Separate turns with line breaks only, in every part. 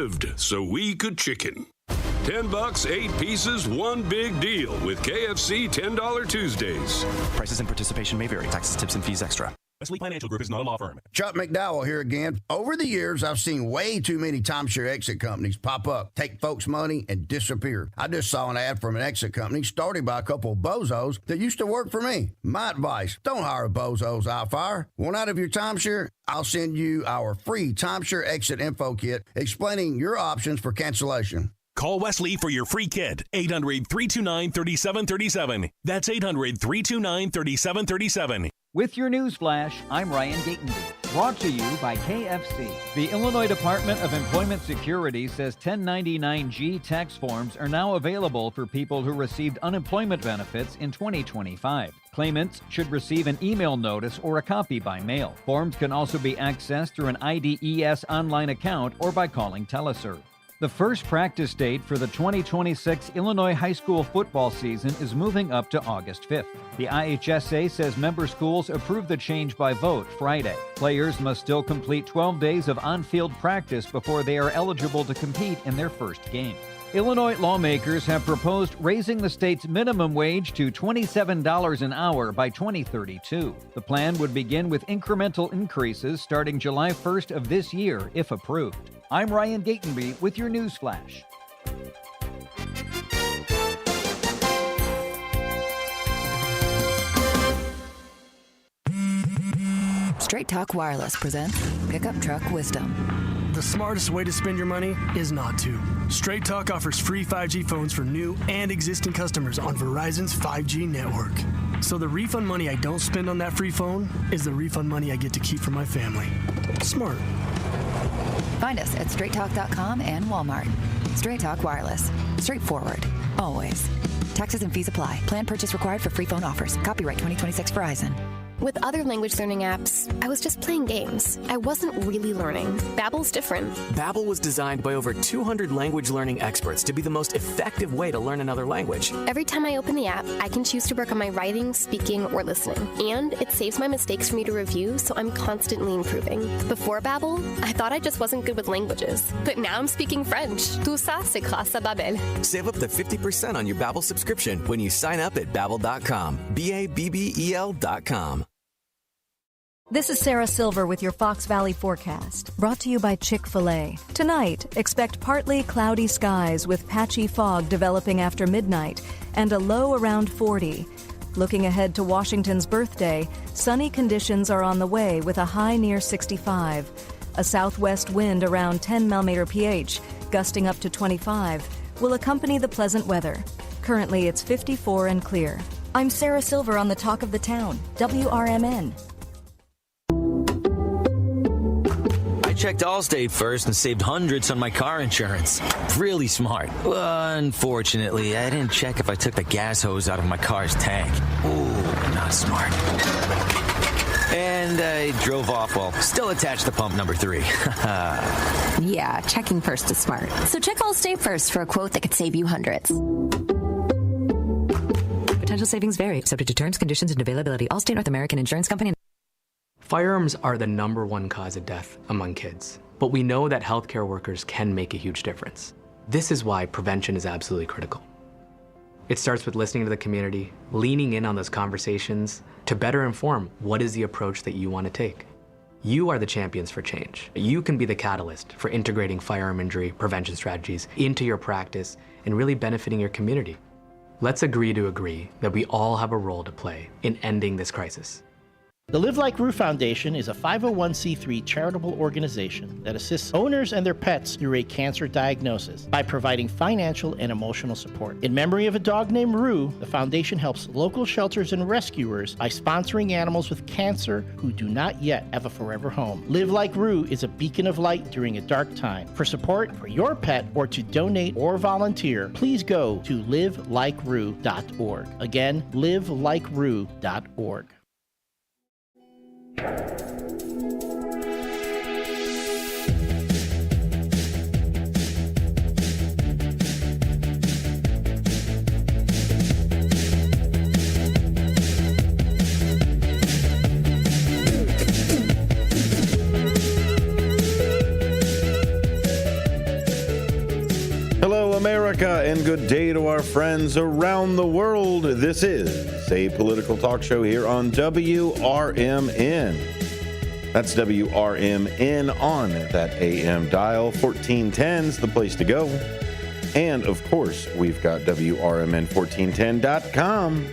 lived so we could chicken. $10, 8 pieces, one big deal with KFC $10 Tuesdays.
Prices and participation may vary. Taxes, tips, and fees extra.
Wesley Financial Group is not a law firm.
Chuck McDowell here again. Over the years, I've seen way too many timeshare exit companies pop up, take folks' money, and disappear. I just saw an ad from an exit company started by a couple of bozos that used to work for me. My advice, don't hire bozos I fire. Want out of your timeshare? I'll send you our free timeshare exit info kit explaining your options for cancellation.
Call Wesley for your free kit. 800-329-3737. That's 800-329-3737.
With your news flash, I'm Ryan Gatenby. Brought to you by KFC. The Illinois Department of Employment Security says 1099-G tax forms are now available for people who received unemployment benefits in 2025. Claimants should receive an email notice or a copy by mail. Forms can also be accessed through an IDES online account or by calling TeleServe. The first practice date for the 2026 Illinois high school football season is moving up to August 5th. The IHSA says member schools approved the change by vote Friday. Players must still complete 12 days of on-field practice before they are eligible to compete in their first game. Illinois lawmakers have proposed raising the state's minimum wage to $27 an hour by 2032. The plan would begin with incremental increases starting July 1st of this year, if approved. I'm Ryan Gatenby with your news flash.
Straight Talk Wireless presents Pickup Truck Wisdom.
The smartest way to spend your money is not to. Straight Talk offers free 5G phones for new and existing customers on Verizon's 5G network. So the refund money I don't spend on that free phone is the refund money I get to keep for my family. Smart.
Find us at straighttalk.com and Walmart. Straight Talk Wireless. Straightforward. Always. Taxes and fees apply. Plan purchase required for free phone offers. Copyright 2026 Verizon.
With other language learning apps, I was just playing games. I wasn't really learning. Babbel's different.
Babbel was designed by over 200 language learning experts to be the most effective way to learn another language.
Every time I open the app, I can choose to work on my writing, speaking, or listening. And it saves my mistakes for me to review, so I'm constantly improving. Before Babbel, I thought I just wasn't good with languages. But now I'm speaking French. Tout ça, c'est grâce à Babbel.
Save up to 50% on your Babbel subscription when you sign up at Babbel.com. Babbel.com.
This is Sarah Silver with your Fox Valley forecast, brought to you by Chick-fil-A. Tonight, expect partly cloudy skies with patchy fog developing after midnight and a low around 40. Looking ahead to Washington's birthday, sunny conditions are on the way with a high near 65. A southwest wind around 10 mm/ph, gusting up to 25, will accompany the pleasant weather. Currently, it's 54 and clear. I'm Sarah Silver on the Talk of the Town, WRMN.
I checked Allstate first and saved hundreds on my car insurance. Really smart. Unfortunately, I didn't check if I took the gas hose out of my car's tank. Ooh, not smart. And I drove off while still attached to pump number 3.
Yeah, checking first is smart. So check Allstate first for a quote that could save you hundreds. Potential savings vary, subject to terms, conditions, and availability. Allstate North American Insurance Company.
Firearms are the #1 cause of death among kids, but we know that healthcare workers can make a huge difference. This is why prevention is absolutely critical. It starts with listening to the community, leaning in on those conversations to better inform what is the approach that you want to take. You are the champions for change. You can be the catalyst for integrating firearm injury prevention strategies into your practice and really benefiting your community. Let's agree to agree that we all have a role to play in ending this crisis.
The Live Like Roo Foundation is a 501c3 charitable organization that assists owners and their pets through a cancer diagnosis by providing financial and emotional support. In memory of a dog named Roo, the foundation helps local shelters and rescuers by sponsoring animals with cancer who do not yet have a forever home. Live Like Roo is a beacon of light during a dark time. For support for your pet or to donate or volunteer, please go to livelikeRoo.org. Again, livelikeRoo.org.
Hello, America, and good day to our friends around the world. This is a political talk show here on WRMN. That's WRMN on that AM dial. 1410's the place to go. And, of course, we've got WRMN1410.com.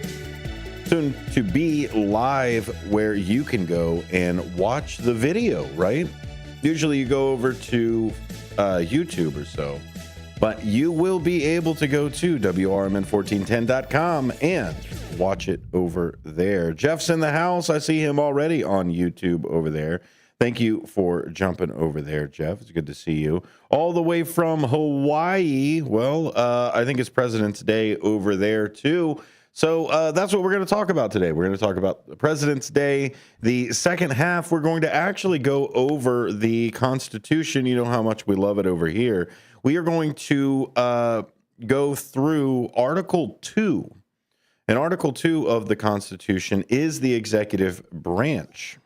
Soon to be live where you can go and watch the video, right? Usually you go over to YouTube or so. But you will be able to go to WRMN1410.com and watch it over there. Jeff's in the house. I see him already on YouTube over there. Thank you for jumping over there, Jeff. It's good to see you. All the way from Hawaii. Well, I think it's President's Day over there, too. So that's what we're going to talk about today. We're going to talk about President's Day. The second half, we're going to actually go over the Constitution. You know how much we love it over here. We are going to go through Article 2. And Article 2 of the Constitution is the executive branch.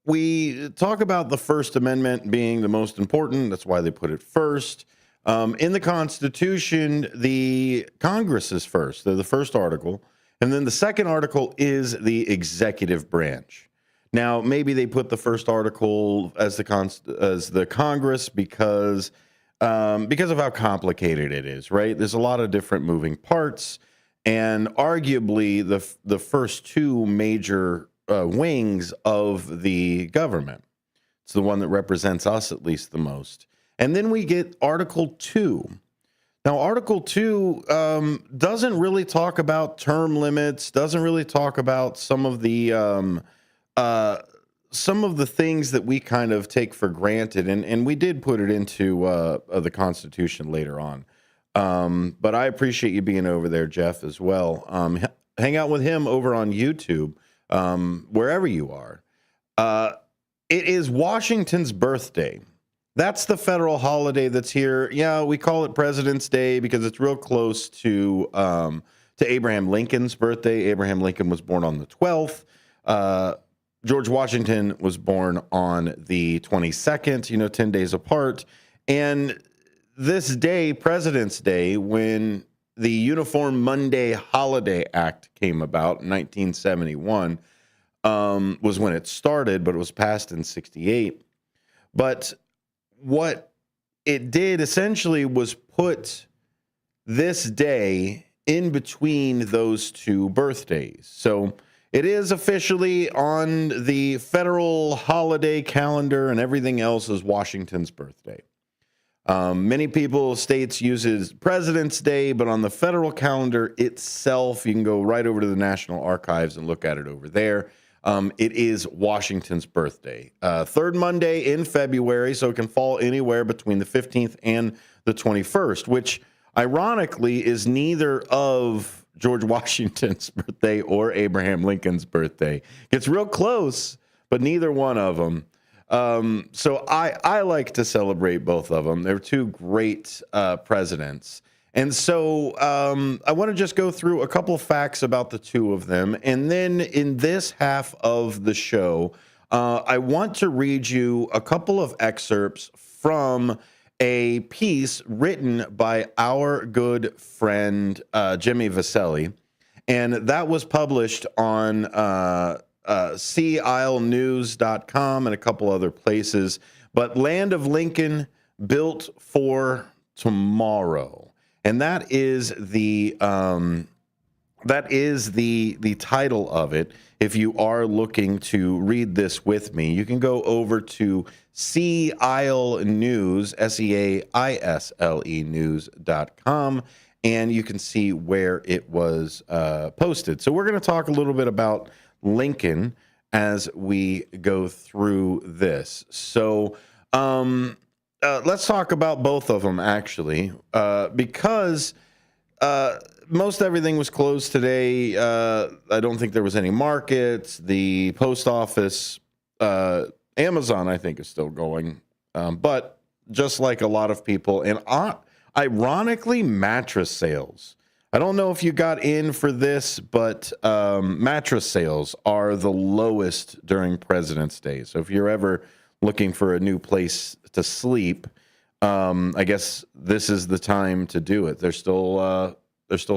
We talk about the First Amendment being the most important. That's why they put it first. In the Constitution, the Congress is first. They're the first article. And then the second article is the executive branch. Now, maybe they put the first article as the Congress because of how complicated it is, right? There's a lot of different moving parts, and arguably the first two major wings of the government. It's the one that represents us at least the most. And then we get Article 2. Now, Article 2 doesn't really talk about term limits, doesn't really talk about some of the things that we kind of take for granted, and we did put it into the Constitution later on. But I appreciate you being over there, Jeff, as well. Hang out with him over on YouTube, wherever you are. It is Washington's birthday. That's the federal holiday that's here. Yeah, we call it President's Day because it's real close to Abraham Lincoln's birthday. Abraham Lincoln was born on the 12th. George Washington was born on the 22nd, 10 days apart. And this day, President's Day, when the Uniform Monday Holiday Act came about in 1971, was when it started, but it was passed in 68. But what it did essentially was put this day in between those two birthdays. So it is officially on the federal holiday calendar, and everything else is Washington's birthday. Many states uses President's Day, but on the federal calendar itself, you can go right over to the National Archives and look at it over there. It is Washington's birthday. Third Monday in February, so it can fall anywhere between the 15th and the 21st, which ironically is neither of George Washington's birthday or Abraham Lincoln's birthday. It's real close, but neither one of them. So I like to celebrate both of them. They're two great presidents. And so I want to just go through a couple of facts about the two of them. And then in this half of the show, I want to read you a couple of excerpts from a piece written by our good friend Jimmy Vasselli. And that was published on SeaIsleNews.com and a couple other places. But Land of Lincoln, Built for Tomorrow. And that is the title of it. If you are looking to read this with me, you can go over to Sea Isle News, SeaIsle News.com, and you can see where it was posted. So we're going to talk a little bit about Lincoln as we go through this. So let's talk about both of them, actually, because most everything was closed today. I don't think there was any markets. The post office, Amazon, I think, is still going. But just like a lot of people, and ironically, mattress sales. I don't know if you got in for this, but mattress sales are the lowest during President's Day. So if you're ever looking for a new place to sleep, I guess this is the time to do it. There's still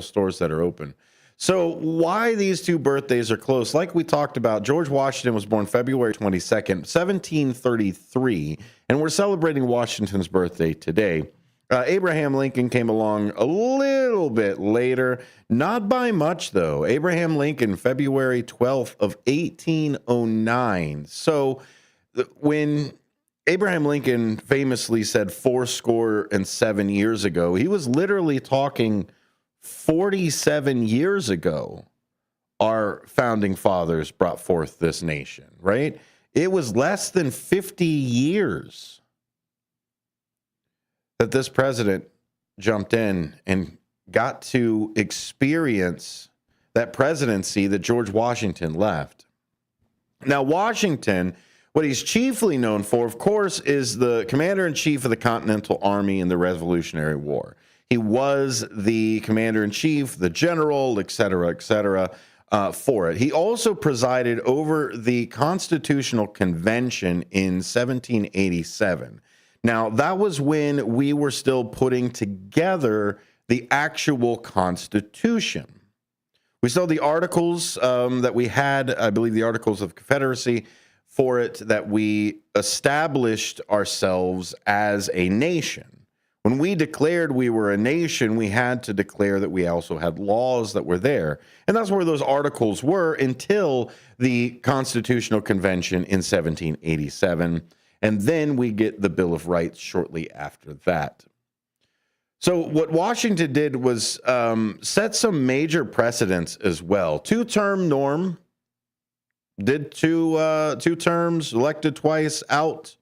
stores that are open. So why these two birthdays are close? Like we talked about, George Washington was born February 22nd, 1733, and we're celebrating Washington's birthday today. Abraham Lincoln came along a little bit later, not by much though. Abraham Lincoln, February 12th of 1809. So when Abraham Lincoln famously said 77 years ago, he was literally talking 47 years ago. Our founding fathers brought forth this nation, right? It was less than 50 years that this president jumped in and got to experience that presidency that George Washington left. Now, Washington, what he's chiefly known for, of course, is the commander-in-chief of the Continental Army in the Revolutionary War. He was the commander-in-chief, the general, et cetera, for it. He also presided over the Constitutional Convention in 1787. Now, that was when we were still putting together the actual Constitution. We saw the articles that we had, I believe the Articles of Confederacy for it, that we established ourselves as a nation. When we declared we were a nation, we had to declare that we also had laws that were there. And that's where those articles were until the Constitutional Convention in 1787. And then we get the Bill of Rights shortly after that. So what Washington did was set some major precedents as well. Two-term norm, did two terms, elected twice, out.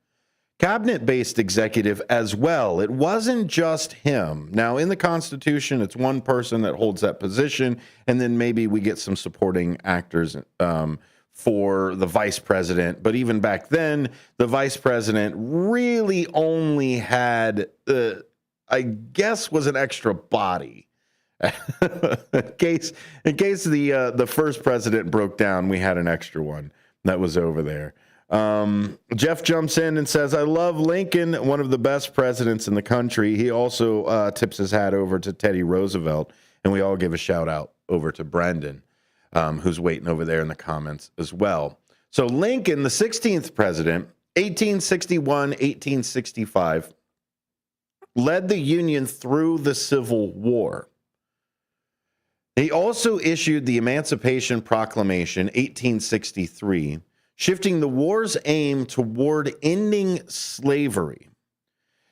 Cabinet-based executive as well. It wasn't just him. Now, in the Constitution, it's one person that holds that position, and then maybe we get some supporting actors for the vice president. But even back then, the vice president really only had, I guess, was an extra body. in case the first president broke down, we had an extra one that was over there. Jeff jumps in and says, I love Lincoln, one of the best presidents in the country. He also tips his hat over to Teddy Roosevelt, and we all give a shout out over to Brendan, who's waiting over there in the comments as well. So Lincoln, the 16th president, 1861, 1865, led the Union through the Civil War. He also issued the Emancipation Proclamation, 1863, shifting the war's aim toward ending slavery.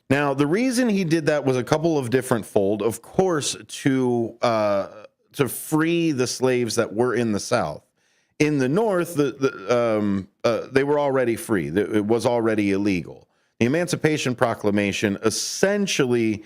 Now, the reason he did that was a couple of different fold. Of course, to free the slaves that were in the South. In the North, they were already free. It was already illegal. The Emancipation Proclamation essentially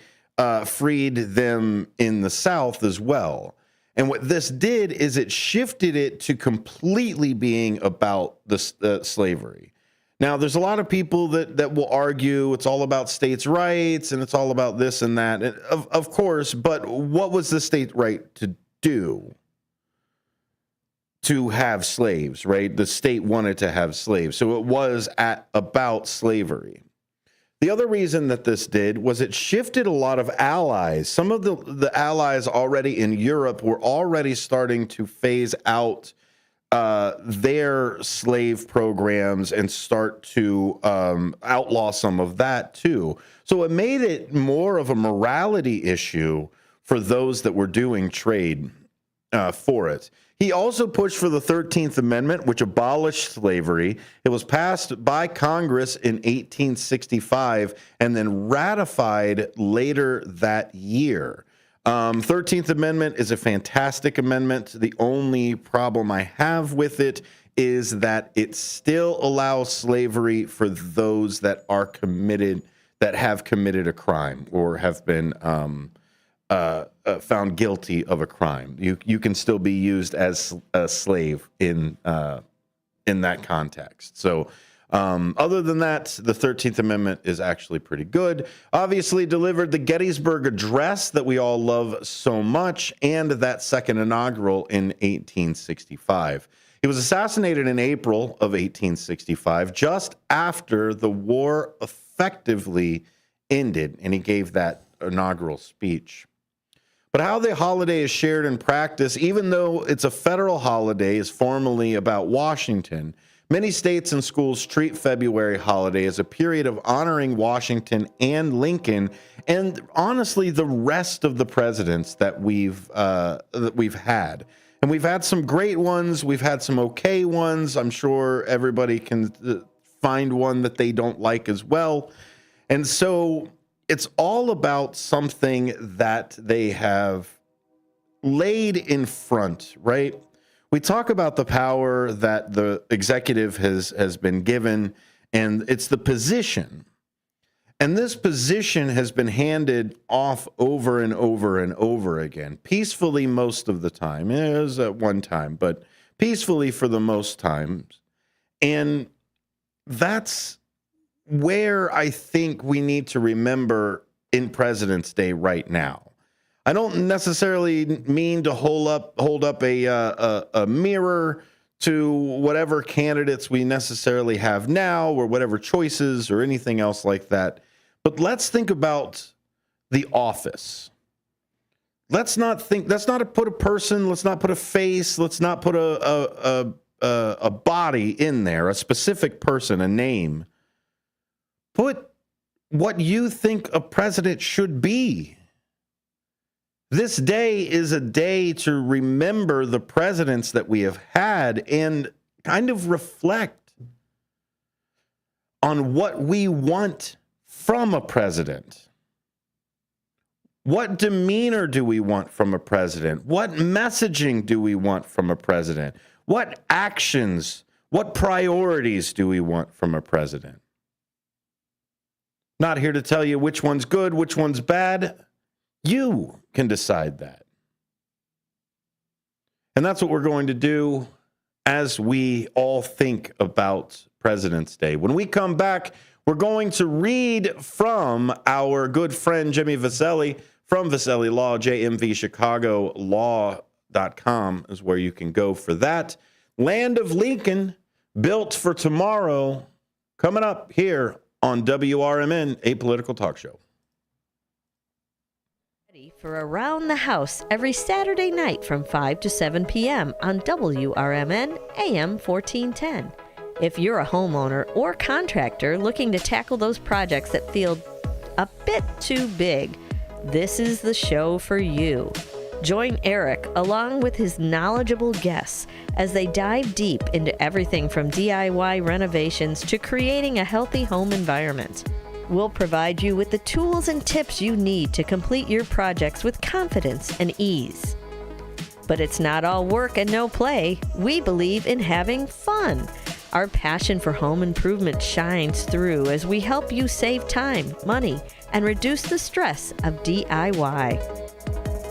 freed them in the South as well. And what this did is it shifted it to completely being about the slavery. Now, there's a lot of people that will argue it's all about states' rights and it's all about this and that. And of course, but what was the state right to do? To have slaves, right? The state wanted to have slaves. So it was about slavery. The other reason that this did was it shifted a lot of allies. Some of the allies already in Europe were already starting to phase out their slave programs and start to outlaw some of that too. So it made it more of a morality issue for those that were doing trade for it. He also pushed for the 13th Amendment, which abolished slavery. It was passed by Congress in 1865 and then ratified later that year. 13th Amendment is a fantastic amendment. The only problem I have with it is that it still allows slavery for those that are committed, that have committed a crime or have been found guilty of a crime. You can still be used as a slave in that context. So other than that, the 13th Amendment is actually pretty good. Obviously delivered the Gettysburg Address that we all love so much, and that second inaugural in 1865. He was assassinated in April of 1865, just after the war effectively ended and he gave that inaugural speech. But how the holiday is shared in practice, even though it's a federal holiday, is formally about Washington, many states and schools treat February holiday as a period of honoring Washington and Lincoln, and honestly, the rest of the presidents that we've had. And we've had some great ones. We've had some okay ones. I'm sure everybody can find one that they don't like as well. And so it's all about something that they have laid in front, right? We talk about the power that the executive has been given, and it's the position. And this position has been handed off over and over and over again, peacefully most of the time. It was at one time, but peacefully for the most times. And that's where I think we need to remember in President's Day right now. I don't necessarily mean to hold up a mirror to whatever candidates we necessarily have now or whatever choices or anything else like that. But let's think about the office. Let's not put a person, let's not put a face, let's not put a body in there, a specific person, a name. Put what you think a president should be. This day is a day to remember the presidents that we have had and kind of reflect on what we want from a president. What demeanor do we want from a president? What messaging do we want from a president? What actions, what priorities do we want from a president? Not here to tell you which one's good, which one's bad. You can decide that. And that's what we're going to do as we all think about President's Day. When we come back, we're going to read from our good friend Jimmy Vaselli from Vaselli Law, jmvchicagolaw.com is where you can go for that. Land of Lincoln, built for tomorrow, coming up here on WRMN, a political talk show.
For Around the House every Saturday night from 5 to 7 p.m. on WRMN AM 1410. If you're a homeowner or contractor looking to tackle those projects that feel a bit too big, this is the show for you. Join Eric along with his knowledgeable guests as they dive deep into everything from DIY renovations to creating a healthy home environment. We'll provide you with the tools and tips you need to complete your projects with confidence and ease. But it's not all work and no play. We believe in having fun. Our passion for home improvement shines through as we help you save time, money, and reduce the stress of DIY.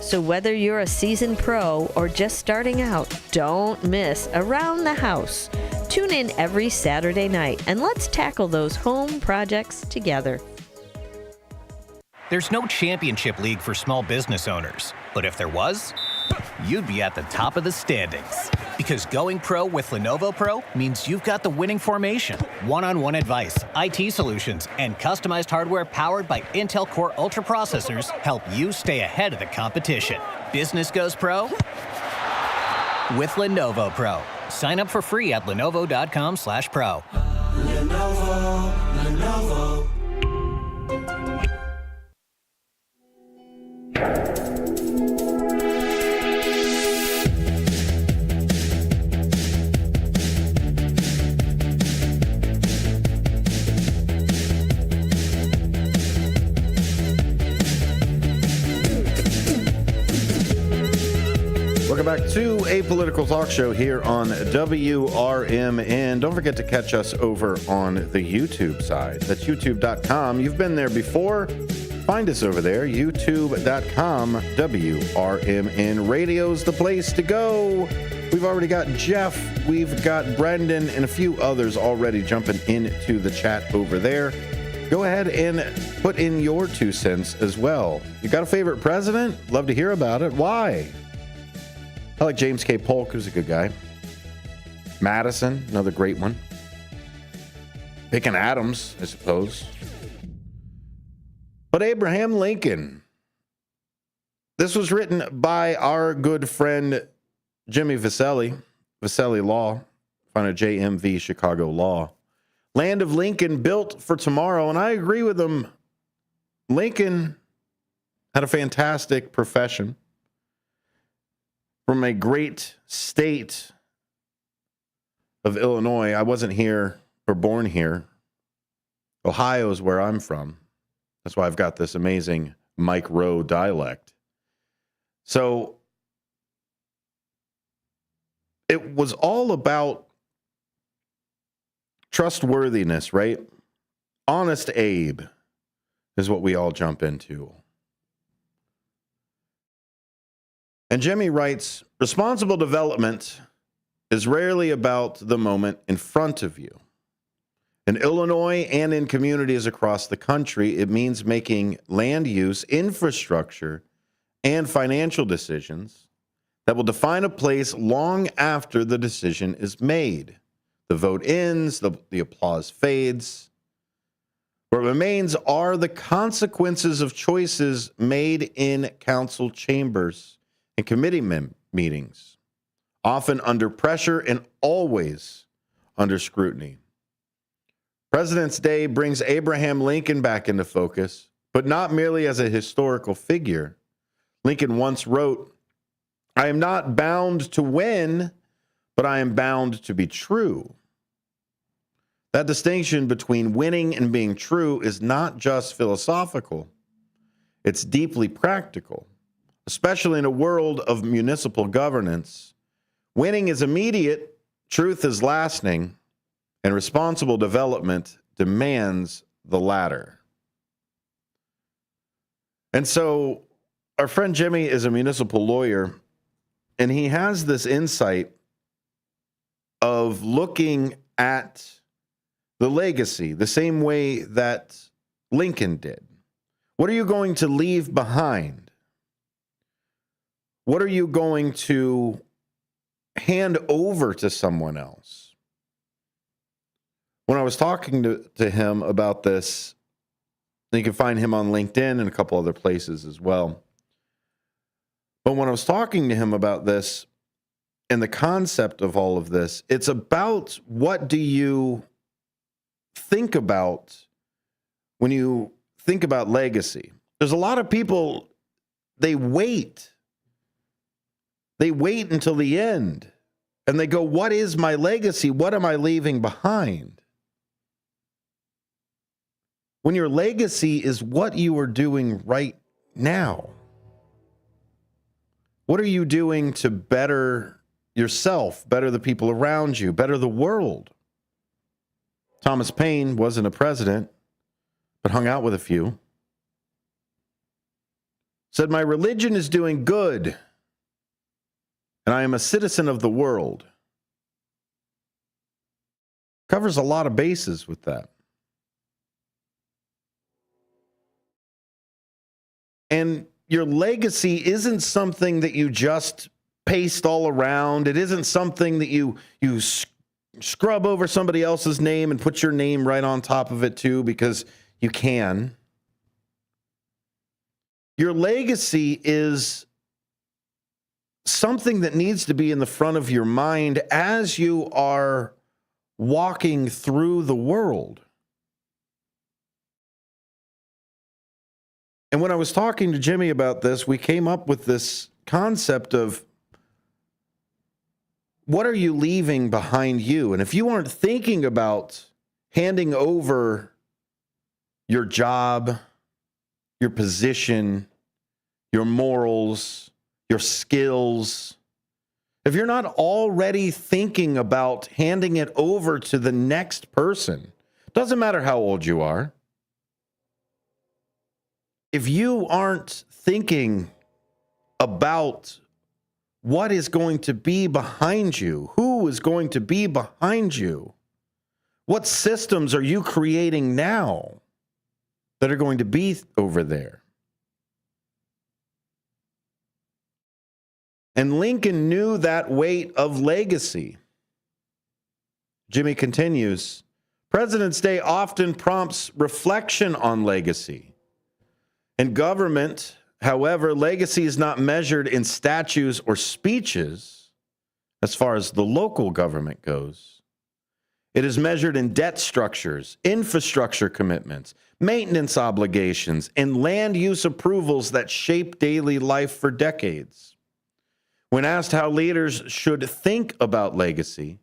So whether you're a seasoned pro or just starting out, don't miss Around the House. Tune in every Saturday night and let's tackle those home projects together.
There's no championship league for small business owners, but if there was, you'd be at the top of the standings. Because going pro with Lenovo Pro means you've got the winning formation, one-on-one advice, IT solutions, and customized hardware powered by Intel Core Ultra processors help you stay ahead of the competition. Business goes pro with Lenovo Pro. Sign up for free at lenovo.com/pro.
Lenovo.
Welcome back to a political talk show here on WRMN. Don't forget to catch us over on the YouTube side. That's youtube.com. You've been there before. Find us over there, youtube.com. WRMN Radio's the place to go. We've already got Jeff, we've got Brendan, and a few others already jumping into the chat over there. Go ahead and put in your 2 cents as well. You got a favorite president? Love to hear about it. Why? I like James K. Polk, who's a good guy. Madison, another great one. Picking Adams, I suppose. But Abraham Lincoln, this was written by our good friend Jimmy Viselli, Viselli Law, found at JMV Chicago Law. Land of Lincoln built for tomorrow, and I agree with him. Lincoln had a fantastic profession from a great state of Illinois. I wasn't here or born here. Ohio is where I'm from. That's why I've got this amazing Mike Rowe dialect. So it was all about trustworthiness, right? Honest Abe is what we all jump into. And Jimmy writes, responsible development is rarely about the moment in front of you. In Illinois and in communities across the country, it means making land use, infrastructure, and financial decisions that will define a place long after the decision is made. The vote ends, the applause fades. What remains are the consequences of choices made in council chambers and committee meetings, often under pressure and always under scrutiny. President's Day brings Abraham Lincoln back into focus, but not merely as a historical figure. Lincoln once wrote, I am not bound to win, but I am bound to be true. That distinction between winning and being true is not just philosophical. It's deeply practical, especially in a world of municipal governance. Winning is immediate, truth is lasting, and responsible development demands the latter. And so our friend Jimmy is a municipal lawyer, and he has this insight of looking at the legacy the same way that Lincoln did. What are you going to leave behind? What are you going to hand over to someone else? When I was talking to him about this, you can find him on LinkedIn and a couple other places as well. But when I was talking to him about this and the concept of all of this, it's about what do you think about when you think about legacy. There's a lot of people, they wait until the end and they go, what is my legacy? What am I leaving behind? When your legacy is what you are doing right now. What are you doing to better yourself, better the people around you, better the world? Thomas Paine wasn't a president, but hung out with a few. Said, my religion is doing good, and I am a citizen of the world. Covers a lot of bases with that. And your legacy isn't something that you just paste all around. It isn't something that you scrub over somebody else's name and put your name right on top of it too, because you can. Your legacy is something that needs to be in the front of your mind as you are walking through the world. And when I was talking to Jimmy about this, we came up with this concept of what are you leaving behind you? And if you aren't thinking about handing over your job, your position, your morals, your skills, if you're not already thinking about handing it over to the next person, doesn't matter how old you are, if you aren't thinking about what is going to be behind you, who is going to be behind you, what systems are you creating now that are going to be over there? And Lincoln knew that weight of legacy. Jimmy continues, President's Day often prompts reflection on legacy. In government, however, legacy is not measured in statues or speeches as far as the local government goes. It is measured in debt structures, infrastructure commitments, maintenance obligations, and land use approvals that shape daily life for decades. When asked how leaders should think about legacy,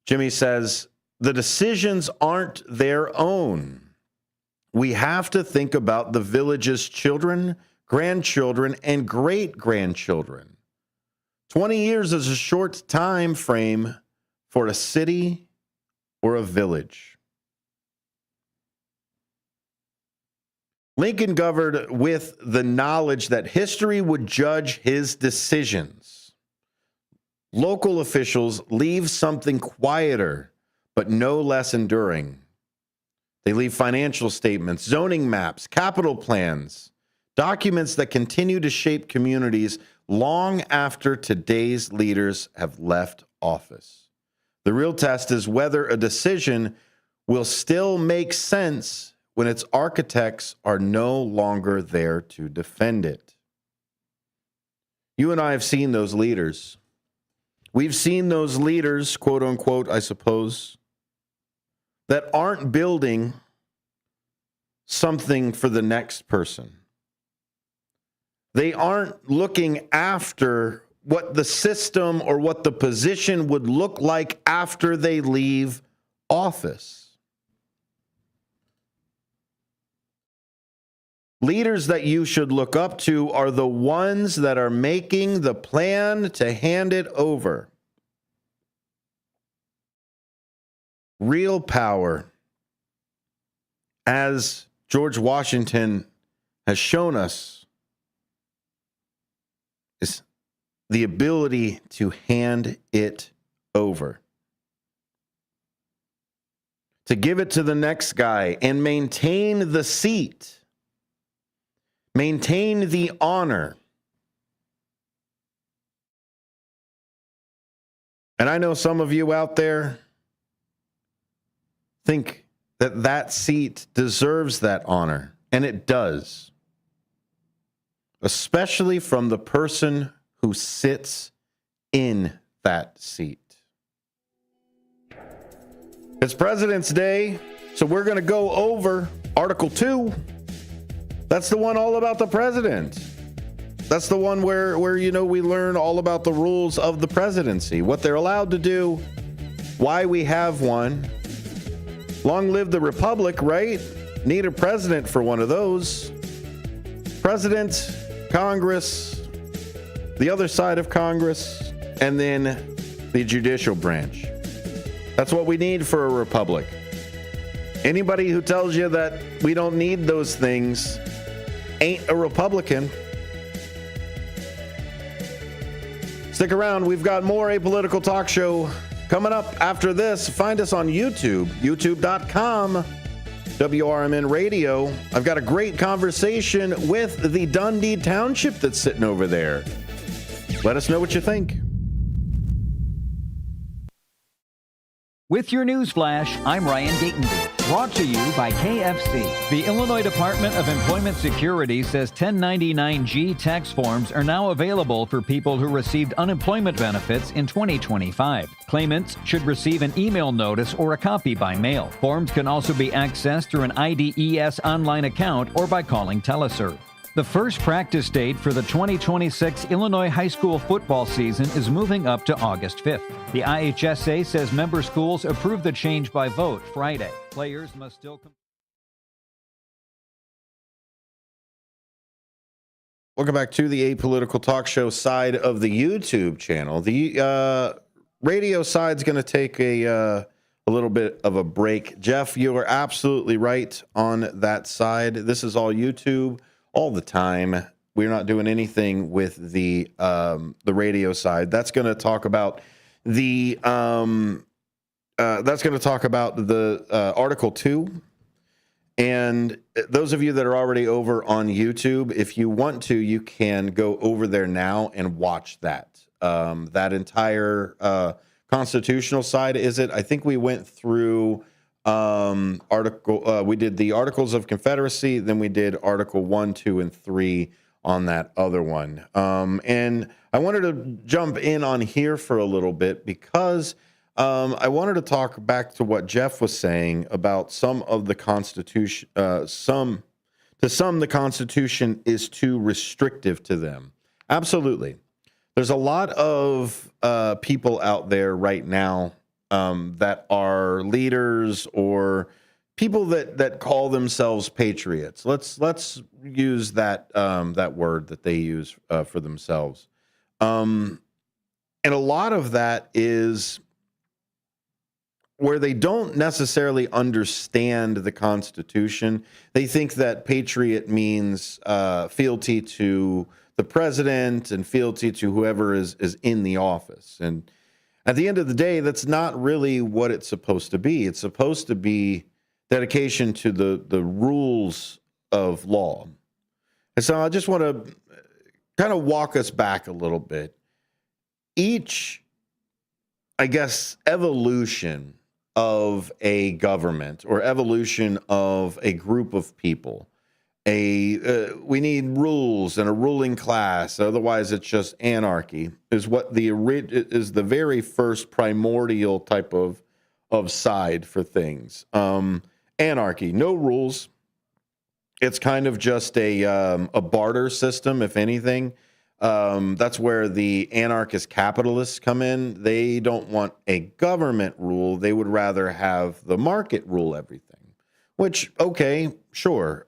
Jimmy says, the decisions aren't their own. We have to think about the village's children, grandchildren, and great-grandchildren. 20 years is a short time frame for a city or a village. Lincoln governed with the knowledge that history would judge his decisions. Local officials leave something quieter, but no less enduring. They leave financial statements, zoning maps, capital plans, documents that continue to shape communities long after today's leaders have left office. The real test is whether a decision will still make sense when its architects are no longer there to defend it. You and I have seen those leaders. We've seen those leaders, quote unquote, I suppose, that aren't building something for the next person. They aren't looking after what the system or what the position would look like after they leave office. Leaders that you should look up to are the ones that are making the plan to hand it over. Real power, as George Washington has shown us, is the ability to hand it over. To give it to the next guy and maintain the seat. Maintain the honor. And I know some of you out there think that that seat deserves that honor, and it does. Especially from the person who sits in that seat. It's President's Day, so we're going to go over Article 2. That's the one all about the president. That's the one where we learn all about the rules of the presidency, what they're allowed to do, why we have one. Long live the republic, right? Need a president for one of those. President, Congress, the other side of Congress, and then the judicial branch. That's what we need for a republic. Anybody who tells you that we don't need those things ain't a Republican. Stick around. We've got more Apolitical Talk Show coming up after this. Find us on YouTube, youtube.com, WRMN Radio. I've got a great conversation with the Dundee Township that's sitting over there. Let us know what you think.
With your news flash, I'm Ryan Gatenby. Brought to you by KFC. The Illinois Department of Employment Security says 1099-G tax forms are now available for people who received unemployment benefits in 2025. Claimants should receive an email notice or a copy by mail. Forms can also be accessed through an IDES online account or by calling TeleServe. The first practice date for the 2026 Illinois high school football season is moving up to August 5th. The IHSA says member schools approved the change by vote Friday. Players must still
Welcome back to the Apolitical Talk Show side of the YouTube channel. The radio side's going to take a little bit of a break. Jeff, you are absolutely right on that side. This is all YouTube. All the time. We're not doing anything with the radio side. That's going to talk about the Article 2. And those of you that are already over on YouTube, if you want to, you can go over there now and watch that. That entire constitutional side, is it? I think we went through We did the Articles of Confederacy, then we did Article 1, 2, and 3 on that other one. And I wanted to jump in on here for a little bit because I wanted to talk back to what Jeff was saying about some of the Constitution. To some, the Constitution is too restrictive to them. Absolutely. There's a lot of people out there right now that are leaders or people that call themselves patriots. Let's use that that word that they use for themselves. And a lot of that is where they don't necessarily understand the Constitution. They think that patriot means fealty to the president and fealty to whoever is in the office. And at the end of the day, that's not really what it's supposed to be. It's supposed to be dedication to the rules of law. And so I just want to kind of walk us back a little bit. Each, I guess, evolution of a government or evolution of a group of people, we need rules and a ruling class, otherwise it's just anarchy, is what is the very first primordial type of side for things. Anarchy, no rules. It's kind of just a barter system, if anything. That's where the anarchist capitalists come in. They don't want a government rule. They would rather have the market rule everything, which, okay, sure.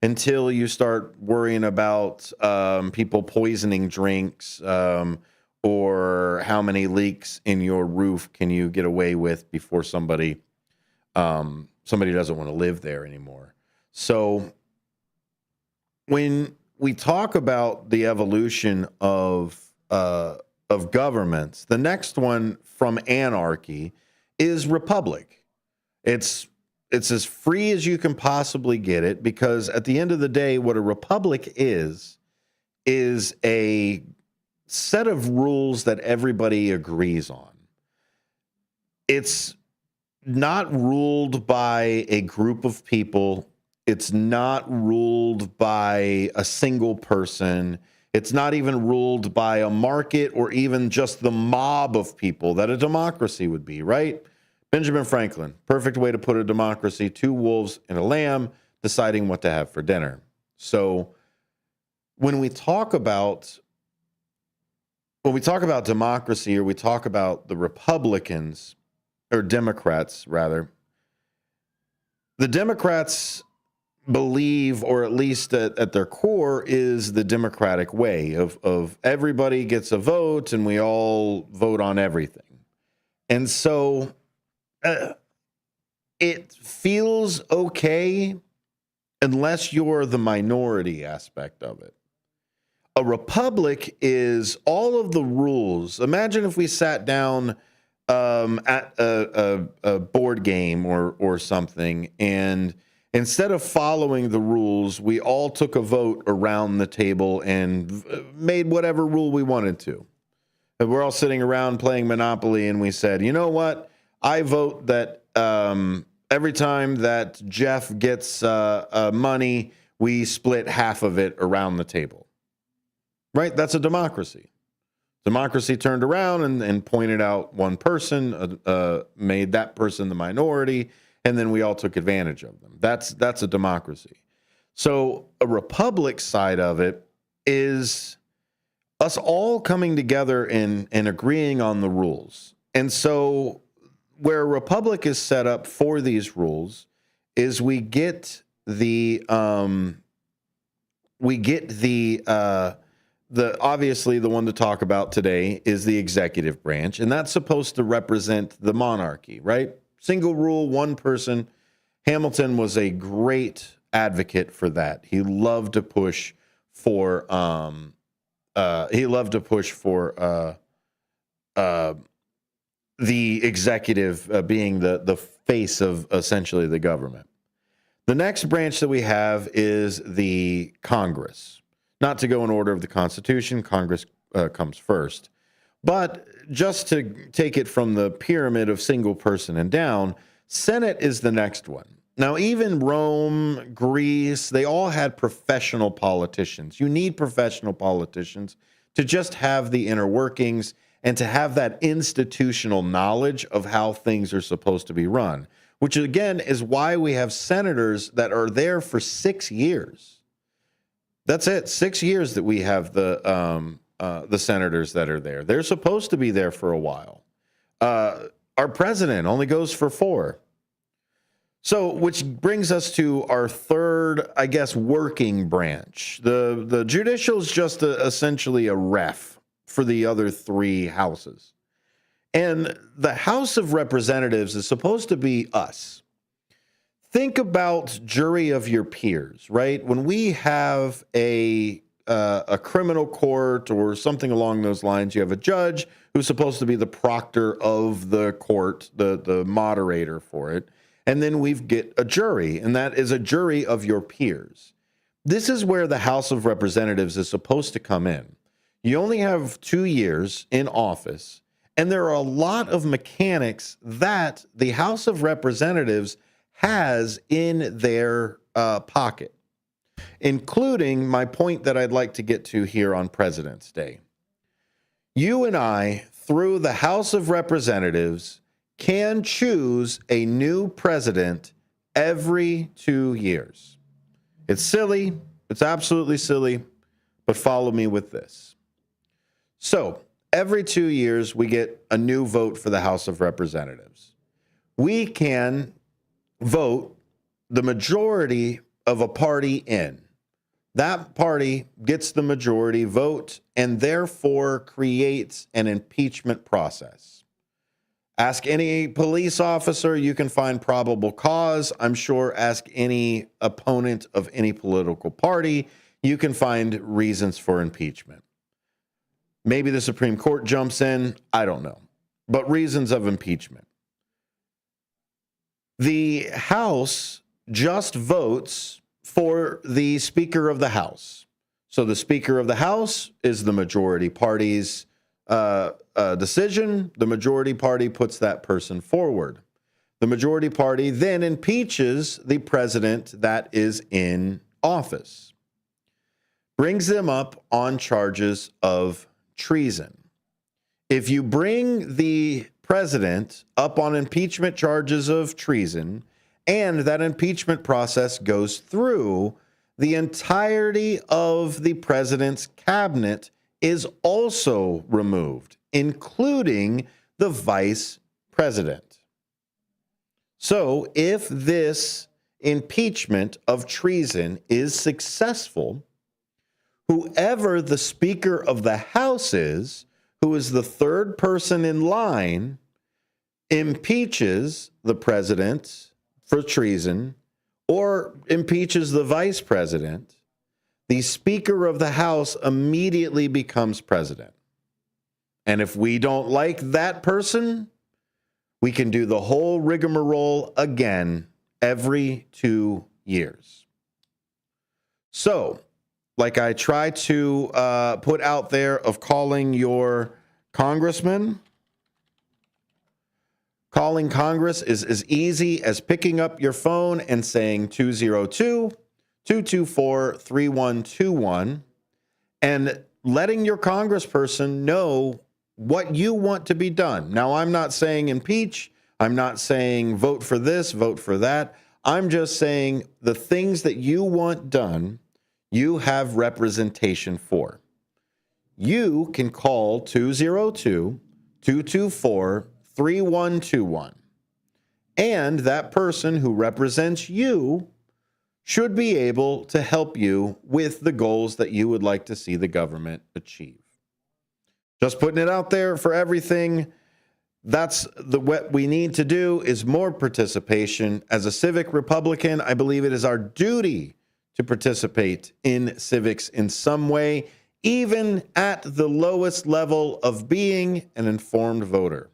Until you start worrying about people poisoning drinks or how many leaks in your roof can you get away with before somebody doesn't want to live there anymore. So when we talk about the evolution of governments, the next one from anarchy is republic. It's as free as you can possibly get it, because at the end of the day, what a republic is a set of rules that everybody agrees on. It's not ruled by a group of people. It's not ruled by a single person. It's not even ruled by a market or even just the mob of people that a democracy would be, right? Benjamin Franklin, perfect way to put a democracy: 2 wolves and a lamb deciding what to have for dinner. So when we talk about democracy, or we talk about the Republicans, or Democrats rather, the Democrats believe, or at least at their core, is the democratic way of everybody gets a vote and we all vote on everything. And so it feels okay unless you're the minority aspect of it. A republic is all of the rules. Imagine if we sat down at a board game or something, and instead of following the rules, we all took a vote around the table and made whatever rule we wanted to. And we're all sitting around playing Monopoly, and we said, you know what? I vote that every time that Jeff gets money, we split half of it around the table. Right? That's a democracy. Democracy turned around and pointed out one person, made that person the minority, and then we all took advantage of them. That's a democracy. So a republic side of it is us all coming together and agreeing on the rules. And so where a republic is set up for these rules is we get the obviously the one to talk about today is the executive branch, and that's supposed to represent the monarchy, right? Single rule, one person. Hamilton was a great advocate for that. He loved to push for the executive being the face of essentially the government. The next branch that we have is the Congress. Not to go in order of the Constitution, Congress comes first. But just to take it from the pyramid of single person and down, Senate is the next one. Now, even Rome, Greece, they all had professional politicians. You need professional politicians to just have the inner workings and to have that institutional knowledge of how things are supposed to be run, which again is why we have senators that are there for 6 years. That's it, 6 years that we have the senators that are there. They're supposed to be there for a while. Our president only goes for 4. So, which brings us to our third, I guess, working branch. The judicial is just essentially a ref for the other 3 houses. And the House of Representatives is supposed to be us. Think about jury of your peers, right? When we have a criminal court or something along those lines, you have a judge who's supposed to be the proctor of the court, the moderator for it. And then we get a jury, and that is a jury of your peers. This is where the House of Representatives is supposed to come in. You only have 2 years in office, and there are a lot of mechanics that the House of Representatives has in their pocket, including my point that I'd like to get to here on President's Day. You and I, through the House of Representatives, can choose a new president every 2 years. It's silly. It's absolutely silly. But follow me with this. So every 2 years, we get a new vote for the House of Representatives. We can vote the majority of a party in. That party gets the majority vote and therefore creates an impeachment process. Ask any police officer, you can find probable cause. I'm sure ask any opponent of any political party, you can find reasons for impeachment. Maybe the Supreme Court jumps in, I don't know. But reasons of impeachment. The House just votes for the Speaker of the House. So the Speaker of the House is the majority party's decision. The majority party puts that person forward. The majority party then impeaches the president that is in office, brings them up on charges of treason. If you bring the president up on impeachment charges of treason, and that impeachment process goes through, the entirety of the president's cabinet is also removed, including the vice president. So if this impeachment of treason is successful, whoever the Speaker of the House is, who is the third person in line, impeaches the president for treason or impeaches the vice president, the Speaker of the House immediately becomes president. And if we don't like that person, we can do the whole rigmarole again every 2 years. So, like I try to put out there of calling your congressman, calling Congress is as easy as picking up your phone and saying 202-224-3121 and letting your congressperson know what you want to be done. Now, I'm not saying impeach. I'm not saying vote for this, vote for that. I'm just saying the things that you want done, you have representation for. You can call 202-224-3121. And that person who represents you should be able to help you with the goals that you would like to see the government achieve. Just putting it out there for everything. That's what we need to do is more participation. As a civic Republican, I believe it is our duty to participate in civics in some way, even at the lowest level of being an informed voter.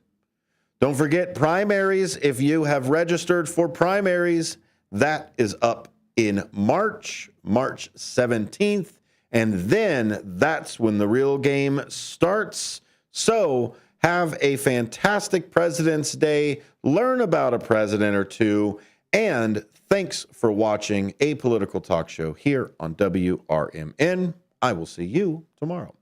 Don't forget primaries. If you have registered for primaries, that is up in March 17th. And then that's when the real game starts. So have a fantastic President's Day. learn about a president or two, and thanks for watching A Political Talk Show here on WRMN. I will see you tomorrow.